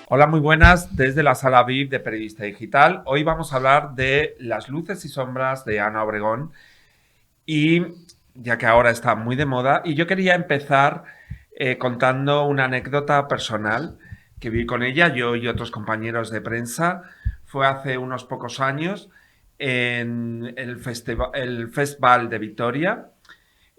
Hola, muy buenas desde la sala VIP de Periodista Digital. Hoy vamos a hablar de las luces y sombras de Ana Obregón y ya que ahora está muy de moda y yo quería empezar contando una anécdota personal que vi con ella, yo y otros compañeros de prensa. Fue hace unos pocos años en el Festival de Vitoria.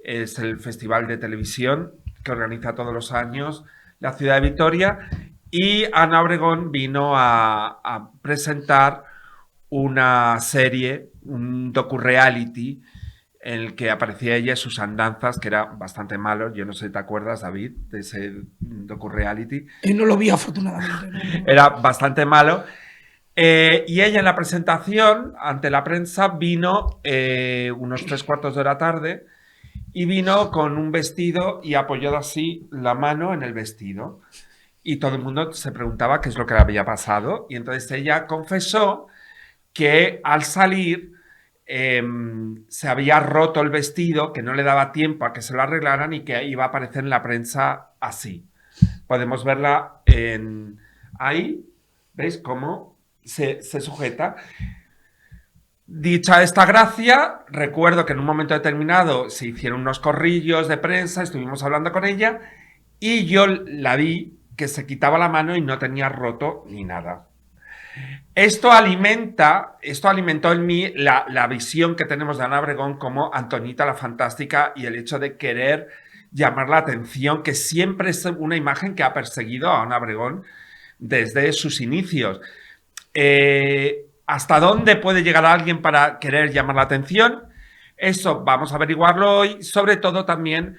Es el festival de televisión que organiza todos los años la ciudad de Vitoria, y Ana Obregón vino a presentar una serie, un docu-reality, en el que aparecía ella y sus andanzas, que era bastante malo. Yo no sé si te acuerdas, David, de ese docu-reality. No lo vi afortunadamente, no. Era bastante malo. Y ella en la presentación ante la prensa vino unos 3 cuartos de la tarde, y vino con un vestido y apoyado así la mano en el vestido. Y todo el mundo se preguntaba qué es lo que le había pasado. Y entonces ella confesó que al salir se había roto el vestido, que no le daba tiempo a que se lo arreglaran y que iba a aparecer en la prensa así. Podemos verla ahí. ¿Veis cómo se sujeta? Dicha esta gracia, recuerdo que en un momento determinado se hicieron unos corrillos de prensa, estuvimos hablando con ella y yo la vi que se quitaba la mano y no tenía roto ni nada. Esto alimentó en mí la visión que tenemos de Ana Obregón como Antonita la Fantástica, y el hecho de querer llamar la atención, que siempre es una imagen que ha perseguido a Ana Obregón desde sus inicios. ¿Hasta dónde puede llegar alguien para querer llamar la atención? Eso vamos a averiguarlo hoy, sobre todo también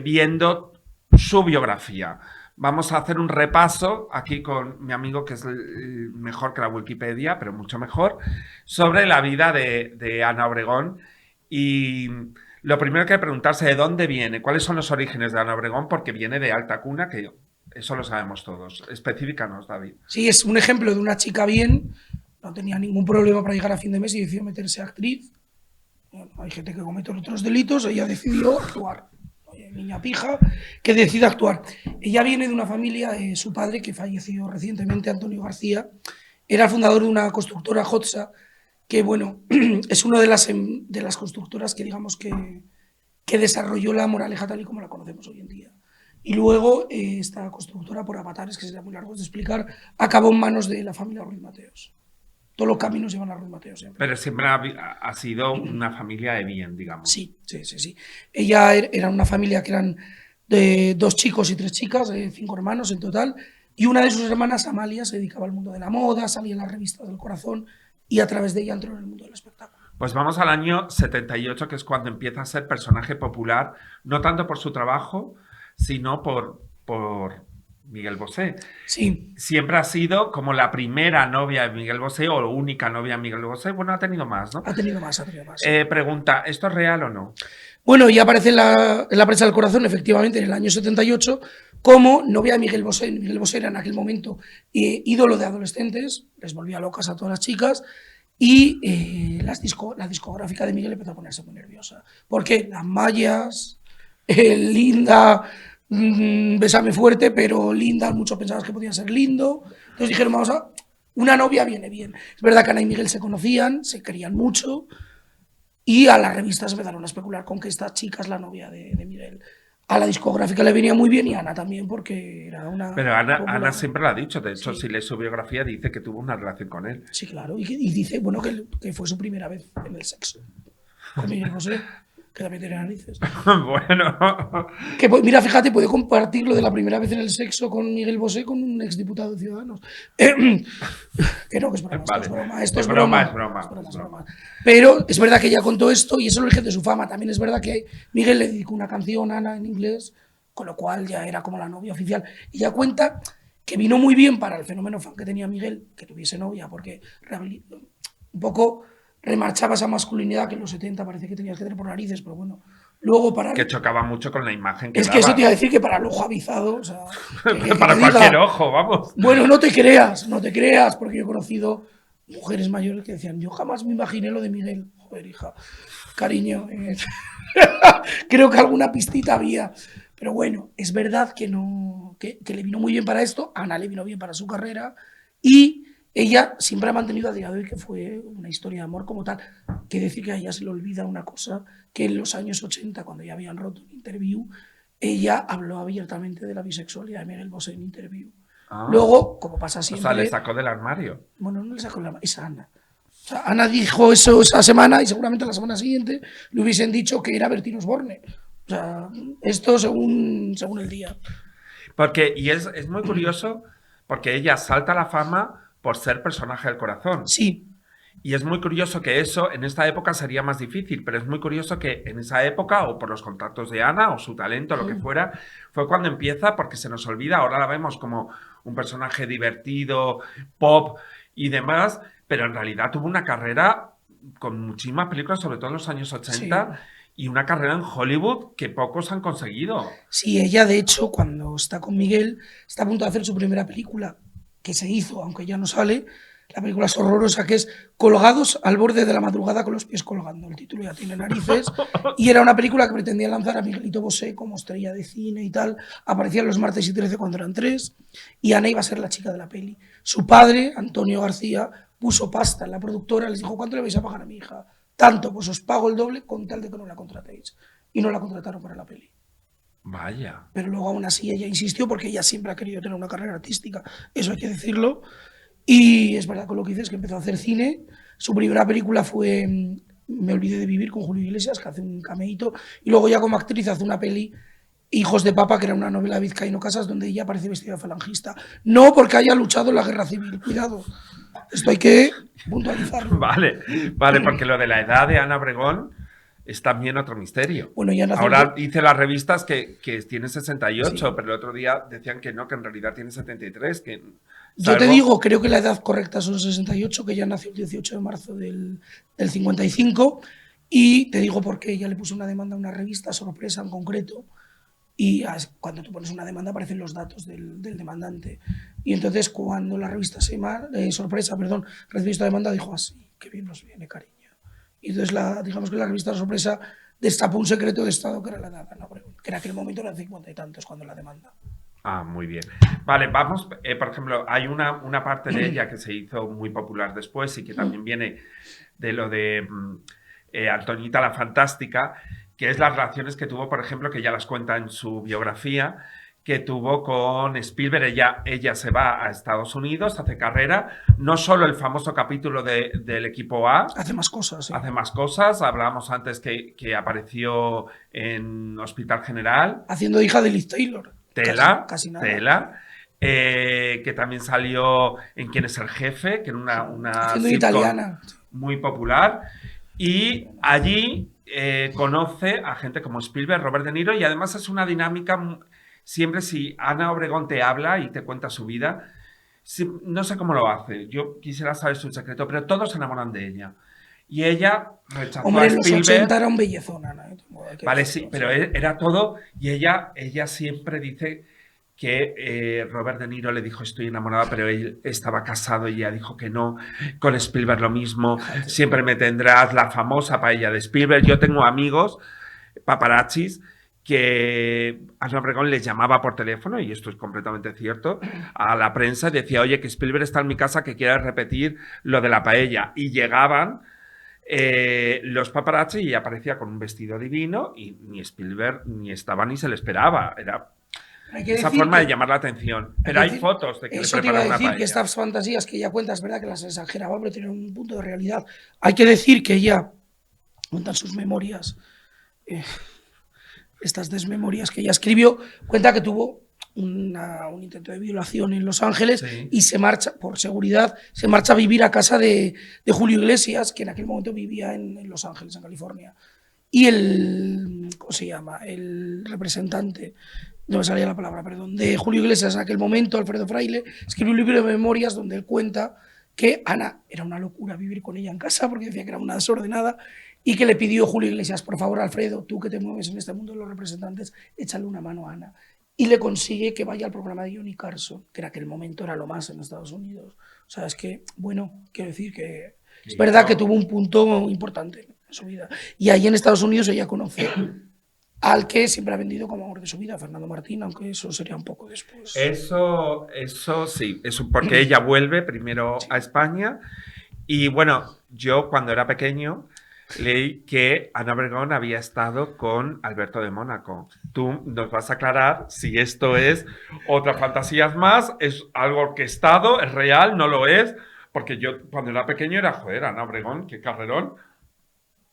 viendo su biografía. Vamos a hacer un repaso aquí con mi amigo, que es mejor que la Wikipedia, pero mucho mejor, sobre la vida de Ana Obregón. Y lo primero que hay que preguntarse de dónde viene, cuáles son los orígenes de Ana Obregón, porque viene de alta cuna, que eso lo sabemos todos. Específicanos, David. Sí, es un ejemplo de una chica bien, no tenía ningún problema para llegar a fin de mes y decidió meterse a actriz. Bueno, hay gente que comete otros delitos, ella decidió actuar. Oye, niña pija que decide actuar. Ella viene de una familia, su padre, que falleció recientemente, Antonio García, era el fundador de una constructora, Hotsa, que bueno, es una de las constructoras que digamos que desarrolló la moraleja tal y como la conocemos hoy en día. Y luego esta constructora, por avatares, que sería muy largo de explicar, acabó en manos de la familia Ruiz Mateos. Todos los caminos llevan a Ruiz Mateos siempre. Pero siempre ha sido una familia de bien, digamos. Sí, sí, sí, sí. Ella era una familia que eran de 2 chicos y 3 chicas, 5 hermanos en total, y una de sus hermanas, Amalia, se dedicaba al mundo de la moda, salía en las revistas del corazón y a través de ella entró en el mundo del espectáculo. Pues vamos al año 78, que es cuando empieza a ser personaje popular, no tanto por su trabajo, sino por Miguel Bosé. Sí. Siempre ha sido como la primera novia de Miguel Bosé o única novia de Miguel Bosé. Bueno, ha tenido más, ¿no? Ha tenido más, sí. Pregunta, ¿esto es real o no? Bueno, ya aparece en la prensa del corazón, efectivamente, en el año 78, como novia de Miguel Bosé. Miguel Bosé era en aquel momento ídolo de adolescentes, les volvía locas a todas las chicas, y la discográfica de Miguel empezó a ponerse muy nerviosa. Porque las mallas, linda, bésame fuerte, pero linda, muchos pensabas que podía ser lindo. Entonces dijeron, vamos a... Una novia viene bien. Es verdad que Ana y Miguel se conocían, se querían mucho, y a las revistas empezaron a especular con que esta chica es la novia de Miguel. A la discográfica le venía muy bien, y a Ana también, porque era una... Pero Ana siempre lo ha dicho. De hecho, Sí. si lees su biografía, dice que tuvo una relación con él. Sí, claro. Y dice, bueno, que fue su primera vez en el sexo. Con Miguel Bosé, que también tiene narices. Bueno. Que, mira, fíjate, puede compartir lo de la primera vez en el sexo con Miguel Bosé con un exdiputado de Ciudadanos. Que no, que es broma, Vale. esto es broma, esto Es es broma. broma. Es broma. Pero es verdad que ella contó esto y eso es el origen de su fama. También es verdad que Miguel le dedicó una canción a Ana en inglés, con lo cual ya era como la novia oficial. Y ella cuenta que vino muy bien para el fenómeno fan que tenía Miguel, que tuviese novia, porque un poco remarchaba esa masculinidad que en los 70 parece que tenías que tener por narices, pero bueno. Luego para... Que chocaba mucho con la imagen que Es daba. que eso te iba a decir, que para el ojo avizado, o sea... Para cualquier ojo, vamos. Bueno, no te creas, porque yo he conocido mujeres mayores que decían, yo jamás me imaginé lo de Miguel. Joder, hija, cariño. Creo que alguna pistita había. Pero bueno, es verdad que que le vino muy bien para esto, a Ana le vino bien para su carrera, y ella siempre ha mantenido a día de hoy que fue una historia de amor como tal. Que decir que a ella se le olvida una cosa, que en los años 80, cuando ya habían roto un Interview, ella habló abiertamente de la bisexualidad de Miguel Bosé en Interview. Ah. Luego, como pasa siempre... O sea, le sacó del armario. Bueno, no le sacó es Ana. O sea, Ana dijo eso esa semana y seguramente la semana siguiente le hubiesen dicho que era Bertín Osborne. O sea, esto según el día. Porque, y es muy curioso, porque ella salta a la fama por ser personaje del corazón. Sí. Y es muy curioso que eso en esta época sería más difícil, pero es muy curioso que en esa época, o por los contactos de Ana, o su talento, lo que fuera, fue cuando empieza, porque se nos olvida, ahora la vemos como un personaje divertido, pop y demás, pero en realidad tuvo una carrera con muchísimas películas, sobre todo en los años 80, sí. Y una carrera en Hollywood que pocos han conseguido. Sí, ella de hecho, cuando está con Miguel, está a punto de hacer su primera película, que se hizo, aunque ya no sale. La película es horrorosa, que es Colgados al borde de la madrugada con los pies colgando. El título ya tiene narices. Y era una película que pretendía lanzar a Miguelito Bosé como estrella de cine y tal. Aparecía los martes y 13 cuando eran 3. Y Ana iba a ser la chica de la peli. Su padre, Antonio García, puso pasta en la productora. Les dijo, ¿cuánto le vais a pagar a mi hija? Tanto, pues os pago el doble con tal de que no la contratéis. Y no la contrataron para la peli. Vaya. Pero luego aún así ella insistió porque ella siempre ha querido tener una carrera artística. Eso hay que decirlo. Y es verdad que lo que dices es que empezó a hacer cine. Su primera película fue Me olvidé de vivir con Julio Iglesias, que hace un cameíto. Y luego ya como actriz hace una peli, Hijos de Papa, que era una novela de Vizcaíno Casas, donde ella aparece vestida de falangista. No porque haya luchado en la guerra civil, cuidado. Esto hay que puntualizarlo. Vale, porque lo de la edad de Ana Obregón es también otro misterio. Bueno, ya ahora dice las revistas que tiene 68, sí. Pero el otro día decían que no, que en realidad tiene 73. Que, yo te digo, creo que la edad correcta son 68, que ella nació el 18 de marzo del 55, y te digo porque ella le puso una demanda a una revista, Sorpresa en concreto, y cuando tú pones una demanda aparecen los datos del demandante. Y entonces cuando la revista Sorpresa recibió esta demanda, dijo así, qué bien nos viene, cariño. Y entonces digamos que la revista Sorpresa destapó un secreto de Estado que era la edad, ¿no? Que en aquel momento eran 50 y tantos cuando la demanda. Ah, muy bien. Vale, vamos, por ejemplo, hay una parte de ella que se hizo muy popular después y que también viene de lo de Antoñita la Fantástica, que es las relaciones que tuvo, por ejemplo, que ya las cuenta en su biografía, que tuvo con Spielberg. Ella se va a Estados Unidos, hace carrera, no solo el famoso capítulo del equipo A. Hace más cosas, sí. Hace más cosas. Hablábamos antes que apareció en Hospital General. Haciendo hija de Liz Taylor. Casi nada. Tela. Que también salió en ¿Quién es el jefe? Que era una italiana muy popular. Y allí conoce a gente como Spielberg, Robert De Niro, y además es una dinámica. Siempre si Ana Obregón te habla y te cuenta su vida, no sé cómo lo hace, yo quisiera saber su secreto, pero todos se enamoran de ella. Y ella rechazó a Spielberg. En los 80 era un bellezón, Ana. Vale, sí, pero era todo. Y ella siempre dice que Robert De Niro le dijo estoy enamorada, pero él estaba casado y ella dijo que no. Con Spielberg lo mismo. Siempre me tendrás, la famosa paella de Spielberg. Yo tengo amigos, paparazzis, que Ana Obregón les llamaba por teléfono, y esto es completamente cierto, a la prensa y decía, oye, que Spielberg está en mi casa, que quiere repetir lo de la paella. Y llegaban los paparazzi y aparecía con un vestido divino y ni Spielberg ni estaba ni se le esperaba. Era esa forma de llamar la atención. Pero hay fotos de que le prepararon una paella. Eso te iba a decir, que estas fantasías que ella cuenta, es verdad que las exageraba, pero tienen un punto de realidad. Hay que decir que ella cuenta en sus memorias, estas desmemorias que ella escribió, cuenta que tuvo un intento de violación en Los Ángeles, sí. Y se marcha, por seguridad, se marcha a vivir a casa de Julio Iglesias, que en aquel momento vivía en Los Ángeles, en California. Y ¿cómo se llama? El representante, no me salía la palabra, perdón, de Julio Iglesias en aquel momento, Alfredo Fraile, escribió un libro de memorias donde él cuenta que Ana era una locura vivir con ella en casa porque decía que era una desordenada, y que le pidió Julio Iglesias, por favor, Alfredo, tú que te mueves en este mundo de los representantes, échale una mano a Ana. Y le consigue que vaya al programa de Johnny Carson, que en aquel momento era lo más en Estados Unidos. O sea, es que, bueno, quiero decir que es verdad que tuvo un punto importante en su vida. Y ahí en Estados Unidos ella conoce al que siempre ha vendido como amor de su vida, Fernando Martín, aunque eso sería un poco después. Eso sí, eso porque ella vuelve primero a España y bueno, yo cuando era pequeño leí que Ana Obregón había estado con Alberto de Mónaco. Tú nos vas a aclarar si esto es otra fantasía más, es algo orquestado, es real, no lo es, porque yo cuando era pequeño era, joder, Ana Obregón, qué carrerón.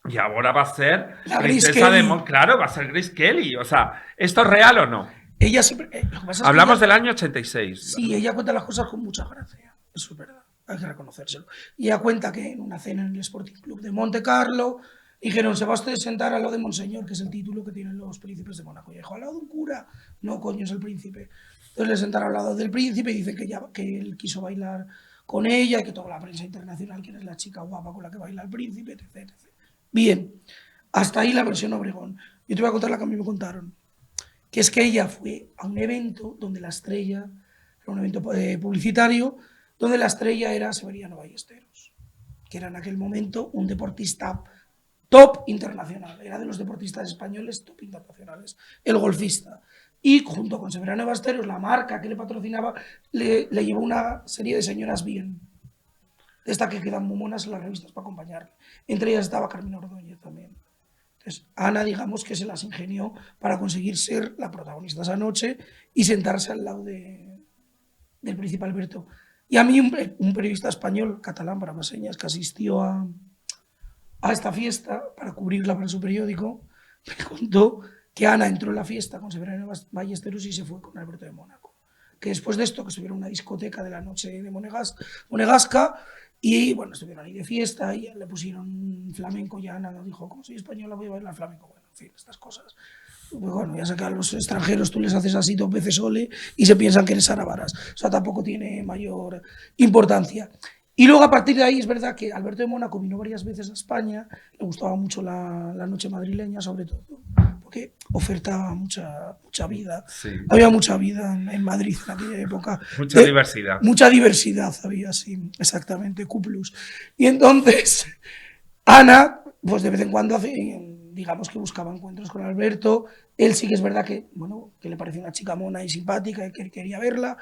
Y ahora va a ser La Grace princesa de Kelly. Mon, claro, va a ser Grace Kelly. O sea, ¿esto es real o no? Ella siempre. Lo que pasa es que Hablamos ella- del año 86. Sí, ella cuenta las cosas con mucha gracia. Eso es verdad. Hay que reconocérselo. Y ella cuenta que en una cena en el Sporting Club de Monte Carlo dijeron: se va usted a sentar al lado de Monseñor, que es el título que tienen los príncipes de Mónaco. Y dijo: al lado de un cura. No, coño, es el príncipe. Entonces le sentaron al lado del príncipe y dicen que él quiso bailar con ella y que toda la prensa internacional, que es la chica guapa con la que baila el príncipe, etc, etc. Bien, hasta ahí la versión Obregón. Yo te voy a contar la que a mí me contaron, que es que ella fue a un evento donde la estrella, era un evento publicitario, donde la estrella era Severiano Ballesteros, que era en aquel momento un deportista top internacional, era de los deportistas españoles top internacionales, el golfista. Y junto con Severiano Ballesteros, la marca que le patrocinaba, le llevó una serie de señoras bien, de esta que quedan muy monas en las revistas para acompañarle. Entre ellas estaba Carmen Ordóñez también. Entonces, Ana, digamos que se las ingenió para conseguir ser la protagonista esa noche y sentarse al lado del príncipe Alberto. Y a mí un periodista español, catalán para más señas, que asistió a esta fiesta para cubrirla para su periódico, me contó que Ana entró en la fiesta con Severiano Ballesteros y se fue con Alberto de Mónaco. Que después de esto, que estuvieron en una discoteca de la noche de Monegasca, y bueno, estuvieron ahí de fiesta y le pusieron flamenco y Ana dijo: como soy española voy a bailar flamenco. Bueno, en fin, estas cosas. Pues bueno, ya sé que a los extranjeros tú les haces así dos veces ole y se piensan que eres Ana Varas. O sea, tampoco tiene mayor importancia. Y luego a partir de ahí es verdad que Alberto de Mónaco vino varias veces a España, le gustaba mucho la noche madrileña sobre todo, porque ofertaba mucha vida. Sí. Había mucha vida en Madrid en aquella época. Mucha diversidad. Mucha diversidad había, sí, exactamente, Q+. Y entonces, Ana, pues de vez en cuando, digamos que buscaba encuentros con Alberto. Él sí que es verdad que, bueno, que le parecía una chica mona y simpática y que quería verla,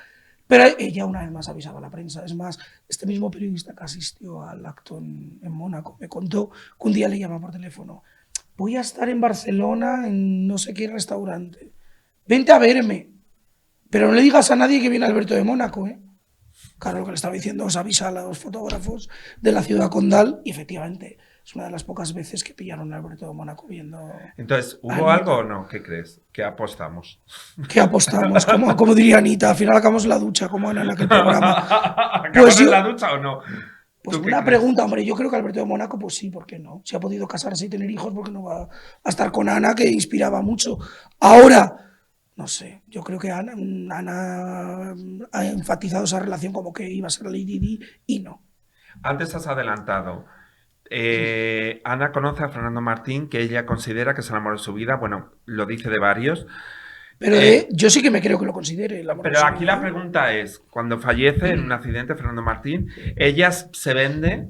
pero ella una vez más avisaba a la prensa. Es más, este mismo periodista que asistió al acto en Mónaco me contó que un día le llama por teléfono: voy a estar en Barcelona en no sé qué restaurante, vente a verme, pero no le digas a nadie que viene Alberto de Mónaco, ¿eh? Claro, lo que le estaba diciendo es avisa a los fotógrafos de la ciudad condal y efectivamente es una de las pocas veces que pillaron a Alberto de Mónaco viendo. Entonces, ¿hubo algo o no? ¿Qué crees? ¿Qué apostamos? ¿Qué apostamos? Como diría Anita, al final acabamos en la ducha, como Ana en aquel programa. ¿Acabamos Pues en la ducha o no? Pues ¿Tú qué una crees? pregunta, hombre, yo creo que Alberto de Mónaco, pues sí, ¿por qué no? Si ha podido casarse y tener hijos, ¿por qué no va a estar con Ana, que inspiraba mucho? Ahora, no sé, yo creo que Ana ha enfatizado esa relación como que iba a ser Lady Di y no. Antes has adelantado. Ana conoce a Fernando Martín, que ella considera que es el amor de su vida. Bueno, lo dice de varios. Pero yo sí que me creo que lo considere el amor de Pero su aquí vida. la pregunta es, cuando fallece en un accidente Fernando Martín, ella se vende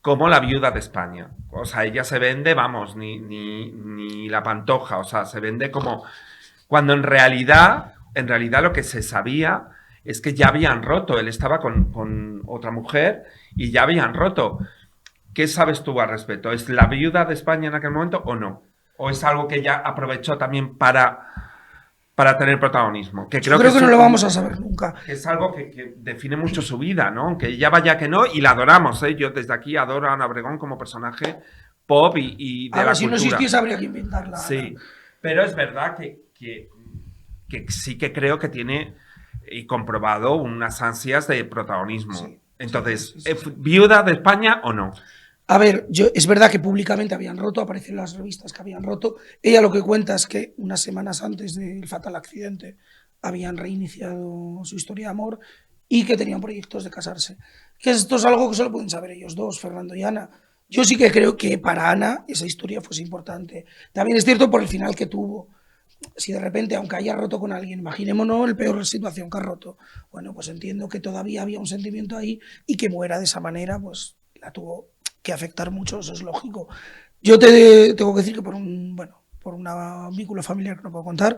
como la viuda de España. O sea, ella se vende, vamos, ni la Pantoja. O sea, se vende como... Cuando en realidad lo que se sabía es que ya habían roto. Él estaba con otra mujer y ya habían roto. ¿Qué sabes tú al respecto? ¿Es la viuda de España en aquel momento o no? ¿O es algo que ella aprovechó también para tener protagonismo? Que Yo creo que no lo vamos a saber nunca. Que es algo que define mucho su vida, ¿no? Aunque ella vaya que no, y la adoramos, ¿eh? Yo desde aquí adoro a Ana Obregón como personaje pop y de A la ver, si no cultura. existiese habría que inventarla. Sí, pero es verdad que sí que creo que tiene y comprobado unas ansias de protagonismo. Sí, Entonces, sí. ¿viuda de España o no? A ver, es verdad que públicamente habían roto, aparecen las revistas que habían roto. Ella lo que cuenta es que unas semanas antes del fatal accidente habían reiniciado su historia de amor y que tenían proyectos de casarse. Que esto es algo que solo pueden saber ellos dos, Fernando y Ana. Yo sí que creo que para Ana esa historia fuese importante. También es cierto por el final que tuvo. Si de repente, aunque haya roto con alguien, imaginémonos el peor situación que ha roto, bueno, pues entiendo que todavía había un sentimiento ahí y que muera de esa manera, pues la tuvo que afectar mucho, eso es lógico. Yo te tengo que decir que por un vínculo familiar que no puedo contar,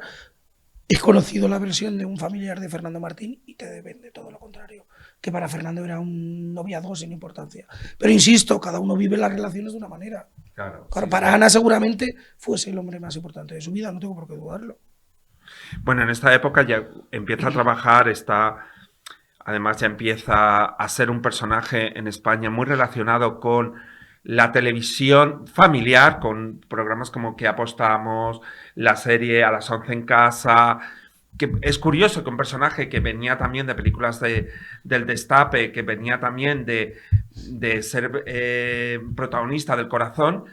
he conocido la versión de un familiar de Fernando Martín y te vende todo lo contrario, que para Fernando era un noviazgo sin importancia. Pero insisto, cada uno vive las relaciones de una manera. Claro, para Ana seguramente fuese el hombre más importante de su vida, no tengo por qué dudarlo. Bueno, en esta época ya empieza a trabajar, además ya empieza a ser un personaje en España muy relacionado con la televisión familiar, con programas como Que apostamos, la serie A las 11 en casa, que es curioso que un personaje que venía también de películas del Destape, que venía también de ser protagonista del Corazón,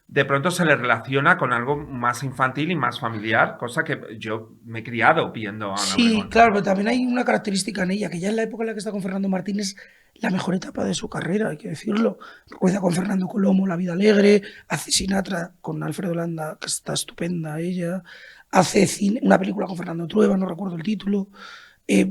de pronto se le relaciona con algo más infantil y más familiar, cosa que yo me he criado viendo a Ana Sí, Obregón. claro, pero también hay una característica en ella, que ya en la época en la que está con Fernando Martín es la mejor etapa de su carrera, hay que decirlo. Rueda con Fernando Colomo, La vida alegre, hace Sinatra con Alfredo Landa, que está estupenda ella, hace una película con Fernando Trueba, no recuerdo el título,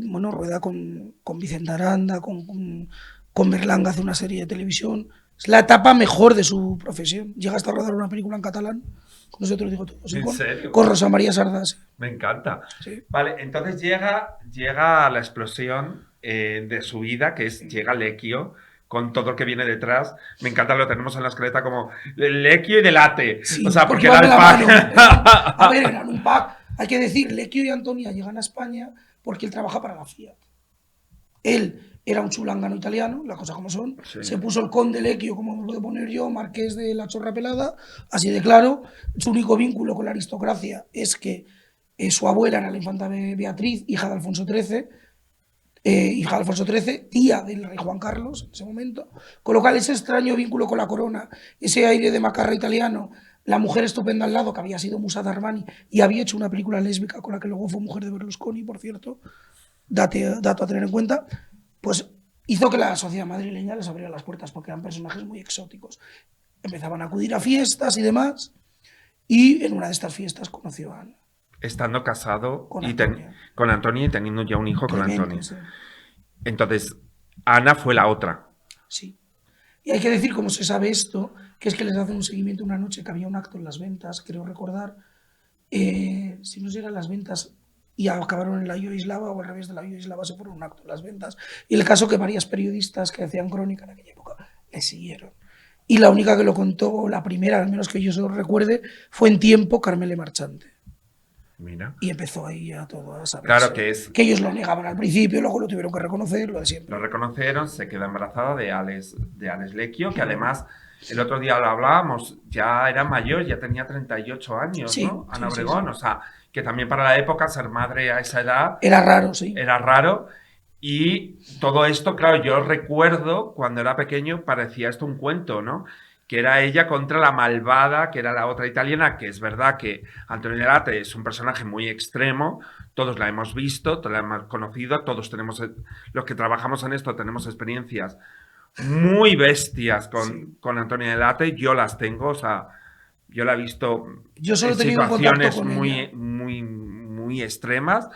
bueno, rueda con Vicente Aranda, con Berlanga, hace una serie de televisión. Es la etapa mejor de su profesión. Llega hasta a rodar una película en catalán, con eso te lo digo todo. ¿Sí? ¿En serio? Con Rosa María Sardás. Me encanta. Sí. Vale, entonces llega la explosión de su vida, que es llega Lecchio, con todo lo que viene detrás. Me encanta, lo tenemos en la escaleta como Lecchio y Delate. Sí, o sea, porque van era el de la pack. mano. A ver, eran un pack. Hay que decir, Lecchio y Antonia llegan a España porque él trabaja para la Fiat. Él era un chulangano italiano, las cosas como son. Sí. Se puso el conde Lecchio, como me puedo poner yo, marqués de la Chorra Pelada, así de claro. Su único vínculo con la aristocracia es que su abuela era la infanta Beatriz, hija de Alfonso XIII, tía del rey Juan Carlos en ese momento, con lo cual ese extraño vínculo con la corona, ese aire de macarra italiano, la mujer estupenda al lado, que había sido musa de Armani y había hecho una película lésbica con la que luego fue mujer de Berlusconi, por cierto, dato a tener en cuenta, pues hizo que la sociedad madrileña les abriera las puertas porque eran personajes muy exóticos. Empezaban a acudir a fiestas y demás, y en una de estas fiestas conoció a Ana. Estando casado Con Antonia y teniendo ya un hijo con Antonia. Sí. Entonces, Ana fue la otra. Sí. Y hay que decir, como se sabe esto, que es que les hacen un seguimiento una noche que había un acto en Las Ventas, creo recordar, si no eran Las Ventas y acabaron en la Yoislava o al revés de la Yoislava se fueron un acto en Las Ventas. Y el caso que varias periodistas que hacían crónica en aquella época le siguieron. Y la única que lo contó, la primera, al menos que yo se lo recuerde, fue en Tiempo Carmele Marchante. Mira. Y empezó ahí a todo a saberse. Claro que es. Que ellos lo negaban al principio, luego lo tuvieron que reconocer, lo de siempre. Lo reconocieron, se quedó embarazada de Alex Lecchio, que además el otro día lo hablábamos, ya era mayor, ya tenía 38 años, sí, ¿no? Ana sí, Obregón, sí. O sea, que también para la época ser madre a esa edad era raro, sí. Era raro. Y todo esto, claro, yo recuerdo cuando era pequeño, parecía esto un cuento, ¿no? Que era ella contra la malvada, que era la otra italiana, que es verdad que Antonia Delate es un personaje muy extremo, todos la hemos visto, todos la hemos conocido, todos tenemos, los que trabajamos en esto tenemos experiencias muy bestias con Antonia Delate, yo las tengo, o sea, yo la he visto yo solo en he tenido situaciones con muy extremas,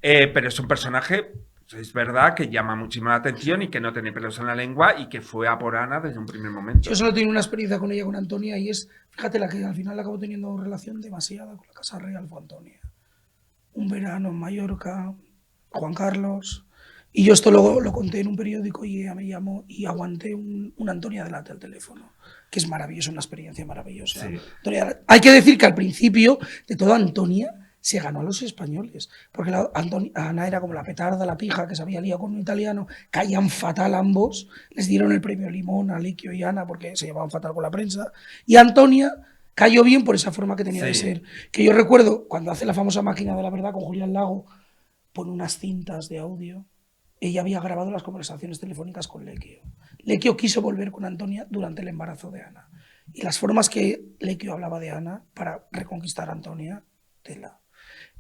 pero es un personaje... Es verdad que llama muchísimo la atención y que no tiene pelos en la lengua y que fue a por Ana desde un primer momento. Yo solo tengo una experiencia con ella, con Antonia, y es, fíjate, la que al final acabo teniendo relación demasiada con la Casa Real fue Antonia. Un verano en Mallorca, Juan Carlos, y yo esto luego lo conté en un periódico y ella me llamó y aguanté un Antonia Delate al teléfono, que es maravilloso, una experiencia maravillosa. Sí. Hay que decir que al principio de todo Antonia se ganó a los españoles, porque Ana era como la petarda, la pija, que se había liado con un italiano, caían fatal ambos, les dieron el premio Limón a Lecchio y Ana porque se llevaban fatal con la prensa, y Antonia cayó bien por esa forma que tenía de ser, que yo recuerdo cuando hace la famosa Máquina de la Verdad con Julián Lago, pone unas cintas de audio, ella había grabado las conversaciones telefónicas con Lecchio. Lecchio quiso volver con Antonia durante el embarazo de Ana, y las formas que Lecchio hablaba de Ana para reconquistar a Antonia, tela.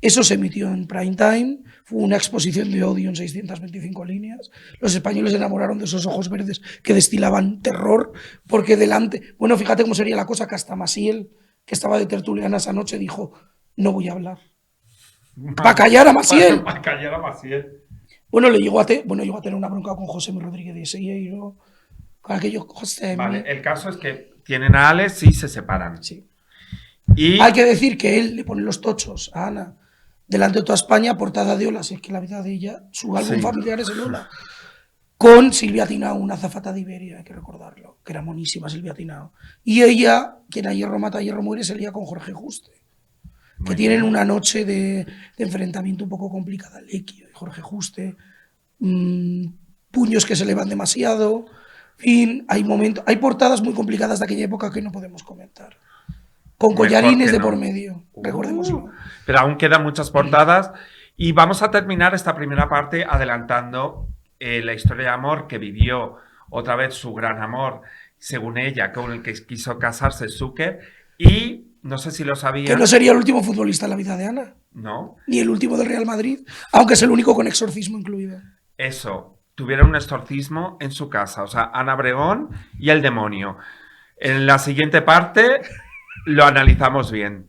Eso se emitió en prime time, fue una exposición de odio en 625 líneas. Los españoles se enamoraron de esos ojos verdes que destilaban terror, porque delante, bueno, fíjate cómo sería la cosa, que hasta Maciel, que estaba de tertuliana esa noche, dijo, no voy a hablar. ¡Para callar a Maciel! Para callar a Maciel. Bueno, llegó a tener una bronca con José Rodríguez de Seyeiro, con aquello, José... Vale, el caso es que tienen a Alex y se separan. Sí. Y hay que decir que él le pone los tochos a Ana delante de toda España, portada de Ola, si es que la vida de ella, su álbum sí. familiar es el Ola. Con Silvia Tinao, una azafata de Iberia, hay que recordarlo, que era monísima Silvia Tinao. Y ella, quien a hierro mata, a hierro muere, se lía con Jorge Juste, que Muy tienen bien. una noche de enfrentamiento un poco complicada, Lequio y Jorge Juste, puños que se le van demasiado, en fin, hay momentos, hay portadas muy complicadas de aquella época que no podemos comentar. Con Mejor collarines que de no. por medio, recordémoslo. Pero aún quedan muchas portadas. Y vamos a terminar esta primera parte adelantando la historia de amor que vivió otra vez su gran amor, según ella, con el que quiso casarse Zucker. Y no sé si lo Que sabían, no sería el último futbolista en la vida de Ana, ¿no? ni el último del Real Madrid, aunque es el único con exorcismo incluido. Eso, tuvieron un exorcismo en su casa, o sea, Ana Obregón y el demonio. En la siguiente parte lo analizamos bien.